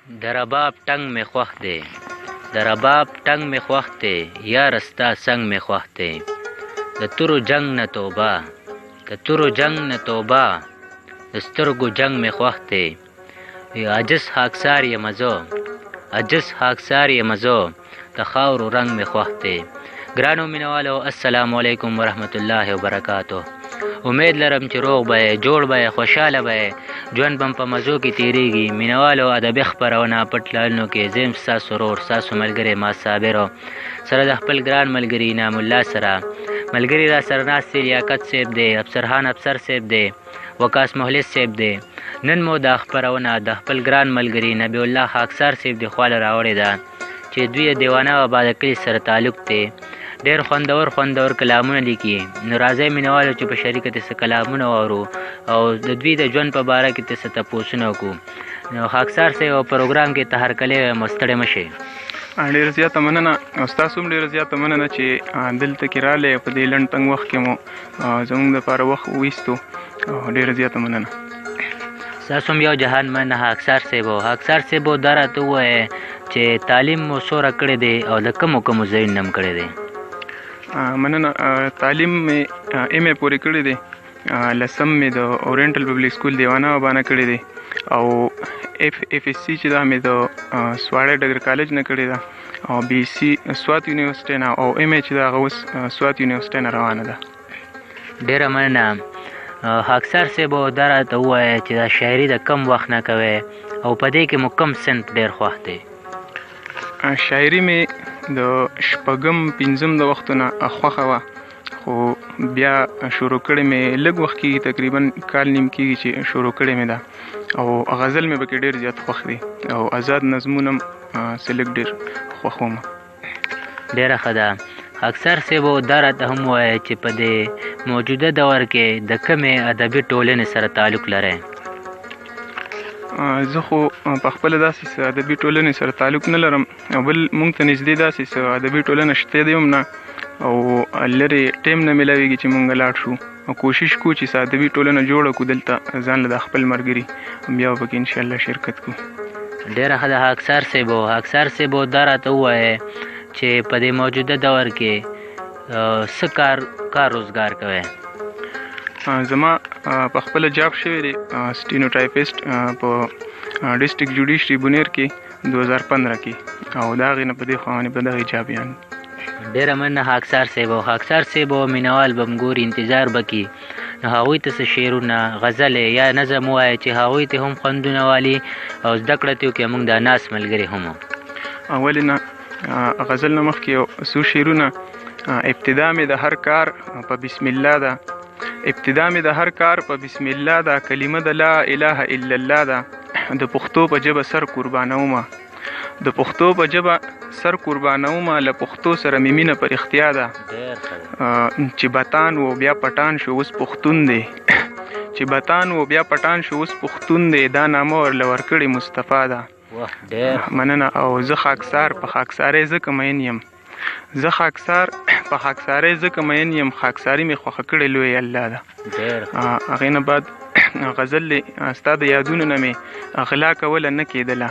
د رباب ټنګ مې خوښ دی، د رباب ټنګ مې خوښ دی، یاره ستا څنګ مې خوښ دی. د تورو جنګ نه توبه، د تورو جنګ نه توبه، د سترګو جنګ مې خوښ دی. عاجز خاکسار یم زه، عاجز خاکسار یم زه، د خاورو رنګ مې خوښ دی. ګرانو مینوالو السلام علیکم ورحمت الله وبرکاتہ. امید لرم چې روغ به یې، جوړ به یې، خوشحاله به یې، ژوند به په مزو کې تېرېږي. مینوالو ادبي خپرونه پټ لالنو کې زه یم ستاسو ورور، ستاسو ملګری ما صابر سره د خپل ګران ملګري انعام الله سره. ملګري را سره ناست دی لیاقت صاحب دی، افسرخان افسر صاحب دی، وقاص مخلص صاحب دی. نن مو دا خپرونه د خپل ګران ملګري نبی الله خاکسار صاحب دی خواله راوړې ده چې دوی د دیوانه او آباد کلي سره تعلق دی. ډېر خوندور کلامونه لیکي. نو راځئ مینوالو چې په شریکه دې څه کلامونه واورو او د دوی د ژوند په باره کې دې څه تپوسونه وکړو. نو خاکسار صاحب پروګرام کې تهرکلی یم، ستړی مه شئ. ډېره زیاته مننه او ستاسو هم ډېره زیاته مننه چې دلته کې راغلی په دې لنډ تنګ وخت کې مو زموږ دپاره وخت وویستو. ډېره زیاته مننه. ستاسو هم یو جهان مننه خاکسار صاحب. خاکسار صاحب دا راته ووایه چې تعلیم مو څومره کړی دی او د کومو ځایونو نه م کړی دی؟ مننه. تعلیم مې ایم اے پورې کړی دی، لسم مې د اورینټل پبلک سکول دیوانه وبانه کړی دی او اف ایس سی چې دا مې د سواړی ډګر کالج نه کړې ده او بی سی سوات یونیورسټۍ نه او ایم اے چې دا هغه اوس سوات یونیورسټۍ نه روانه ده. ډېره مننه. خاکسار صاحب دا راته ووایه چې دا شاعري د کم وخت نه کوئ او په دې کې مو کم صنف ډېر خوښ دی؟ شاعري مې د شپږم پنځم د وختونه خوښه وه، خو بیا شروع کړې مې لږ وخت کېږي، تقریبا کال نیم کېږي چې شروع کړې مې ده او غزل مې پکې ډېر زیات خوښ دی او آزاد نظمونه هم څه لږ ډېر خوښوم. ډېره ښه ده. خاکسار صاحب دا راته هم ووایه چې په دې موجوده دور کې د کومې ادبي ټولنې سره تعلق لرئ؟ زه خو په خپله داسې څه ادبي ټولنې سره تعلق نه لرم او بل مونږ ته نږدې داسې څه ادبي ټولنه شته دی هم نه او لرې ټیم نه میلاویږي چې مونږ لاړ شو او کوشش کوو چې څه ادبي ټولنه جوړه کړو دلته ځان له د خپل ملګري بیا به پکې انشاءالله شرکت کوو. ډېره ښه ده خاکسار صاحب. خاکسار صاحب دا راته ووایه چې په دې موجوده دور کې څه کار روزګار کوئ؟ زما په خپله جاب شوی دی سټینوټایپسټ په ډسټرکټ جوډیشري بونیر کې 2015 کې او د هغې نه په دې خوا باندې په دغې جاب یعنې. ډېره مننه خاکسار صاحب. خاکسار صاحب مینوال به م ګوري، انتظار به کي. نو هغوی ته څه شعرونه، غزلې یا نظم ووایه چې هغوی ته هم خوندونه والي او زده کړه ترې وکړي موږ دا ناست ملګري هم. ولې نه، غزل نه مخکې یو څو شعرونه. ابتدا مې د هر کار په بسم الله ده، ابتدا مې د هر کار په بسم الله ده، کلمه د لا اله الا الله ده. د پښتو په ژبه سر قربانومه، د پښتو په ژبه سر قربانومه، له پښتو سره مې مینه پر اختیا ده. چې بتان و بیا پټان شو اوس پښتون دی، چې بتان و بیا پټان شو اوس پښتون دی، دا نامه ورله ورکړې مصطفی ده. مننه. او زه خاکسار په خاکسارۍ ځکه مین یم، زه خاکسار په خاکسارۍ ځکه مین یم، خاکساري مې خوښه کړې لوی الله ده. هغې نه بعد غزل دی. ستا د یادونو نه مې غلا کوله نه کېدله،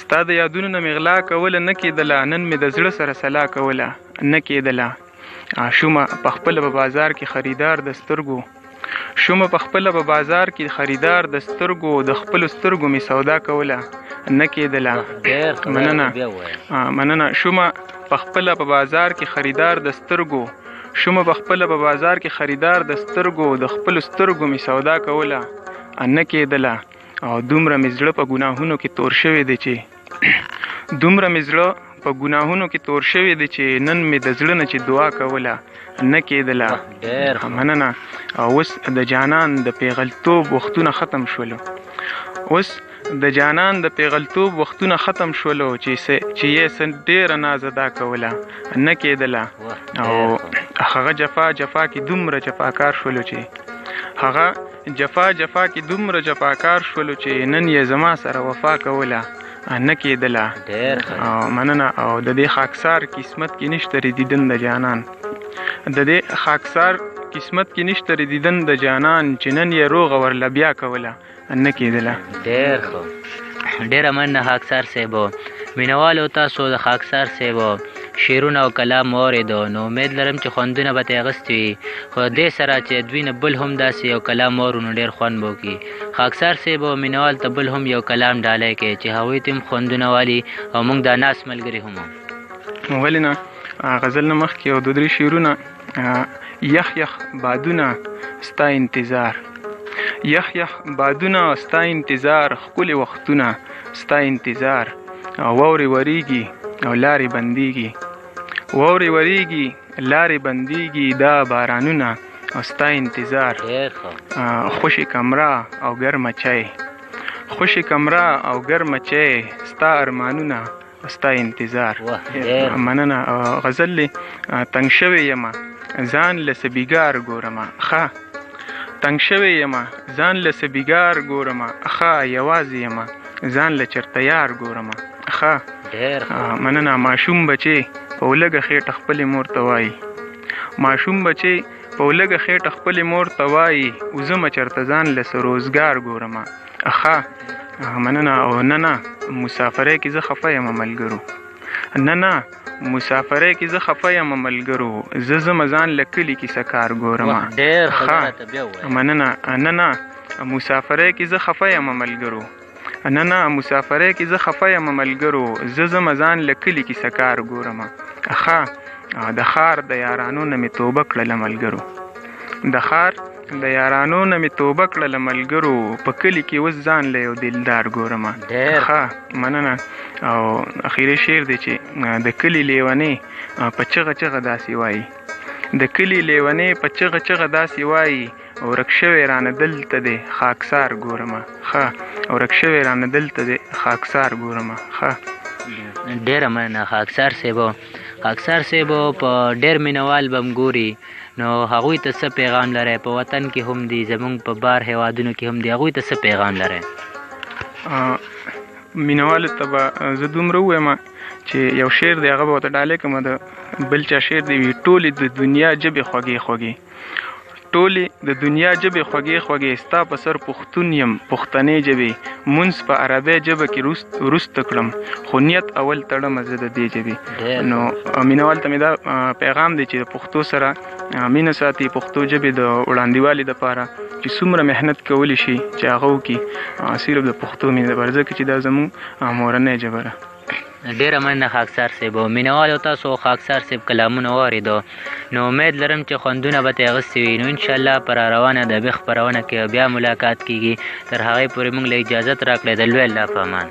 ستا د یادونو نه مې غلا کوله نه کېدله، نن مې د زړه سره سلا کوله نه کېدله. شومه په خپله په بازار کې خریدار د سترګو، شومه په خپله په بازار کې خریدار د سترګو، د خپلو سترګو مې سودا کوله نه کېدله. مننه. مننه. شومه په خپله په بازار کې خریدار د سترګو، شومه په خپله په بازار کې خریدار د سترګو، د خپلو سترګو مې سودا کوله نه کېدله. او دومره مې زړه په ګناهونو کې تور شوی دی چې دومره مې زړه په ګناهونو کې تور شوی دی چې نن مې د زړه نه چې دعا کوله نه کېدله. مننه. اوس د جانان د پیغلتوب وختونه ختم شولو، اوس د جانان د پیغلتوب وختونه ختم شولو، چې یې څه ډېره ناز ادا کوله نه کېدله. او هغه جفا کې دومره جفاکار شولو چې هغه جفا کې دومره جفاکار شولو چې نن یې زما سره وفا کوله نه کېدله. مننه. او د دې خاکسار قسمت کې نشته دیدن د جانان، د دې خاکسار قسمت کې نشته دیدن د جانان، چې نن یې روغه ورله بیا کوله نه کېدله. ډېر ښه. ډیره مننه خاکسار صاحب مینوالو تاسو د خاکسار صاحب شعرونه او کلام واورېدو نو امید لرم چې خوندونه به ترې اخیستي وي خو دې سره چې دوی نه بل هم داسې یو کلام واورو نو ډېر خوند به وکړي خاکسار صاحب او مینوال ته بل هم یو کلام ډالۍ کوي چې هغوی ته هم خوندونه والي او موږ دا ناست ملګري هم ولې نه غزل نه مخکې یو دوه درې شعرونه یخ یخ بادونه ستا انتظار یخ یخ بادونه ستا انتظار ښکلي وختونه ستا انتظار واورې وریږي او لارې بندېږي واورې وریږي لارې بندېږي دا بارانونه او ستا انتظار خوشي کمره او ګرمه چای خوشي کمره او ګرمه چای ستا ارمانونه ستا انتظار مننه غزل لی تنګ شوی یمه ځان له سبیګار ګورمه ښه تنګ شوی یمه ځان له سبیګار ګورمه ښه یوازې یمه ځان له چرته یار ګورمه ښه مننه ماشوم بچی په ولږه خېټه خپلې مور ته وایي ماشوم بچی په ولږه خېټه خپلې مور ته وایي وزمه چرته ځان له روزګار ګورمه ښه مننه او نه مسافرۍ کې زه خفه یم ملګرو نه مسافرۍ کې زه خفه یم ملګرو زه ځمه ځان له کلي کیسه کار ګورمه مننه نه مسافرۍ کې زه خفه یم ملګرو نه مسافرۍ کې زه خفه یم ملګرو زه ځمه ځان له کلي کیسه کار ګورمه ښه د ښار د یارانو نه مې توبه کړله ملګرو د ښار د یارانو نه مې توبه کړله ملګرو په کلي کې اوس ځان له یو دلدار ګورمه ښه مننه او اخیری شعر دی چې د کلي لیونې په چغه چغه داسې وایي د کلي لیونې په چغه چغه داسې وایي ورک شوی رانه دلته دی خاکسار ګورمه ښه ورک شوی رانه دلته دی خاکسار ګورمه ښه ډېره مننه خاکسار صاحب خاکسار صاحب په ډېر مینوال به م ګوري نو هغوی ته څه پیغام لرئ په وطن کې هم دي زموږ په بار هیوادونو کې هم دي هغوی ته څه پیغام لرئ مینوالو ته به زه دومره ووایم چې یو شعر دی هغه به ورته ډالۍ کړم د بل چا شعر دی وي ټولې د دنیا ژبې خوږې خوږې ټولې د دنیا ژبې خوږې خوږې ستا په سر پښتون یم پښتنې ژبې مونځ په عربۍ ژبه کې وروسته کړم خو نیت اول تړمه زه د دې ژبې نو مینوال ته مې دا پیغام دی چې د پښتو سره مینه ساتي پښتو ژبې د وړاندېوالي دپاره چې څومره محنت کولی شي چې هغه وکړي صرف د پښتو مینه دپاره ځکه چې دا زموږ مورنۍ ژبه ده ډېره مننه خاکسار صاحب مینوالو تاسو خاکسار صاحب کلامونه واورېدو نو امید لرم چې خوندونه به ترې اخیستي وي نو انشاءالله په راروانه ادبي خپرونه کې بیا ملاقات کیږي تر هغې پورې موږ له اجازت راکړئ د لوی الله په امان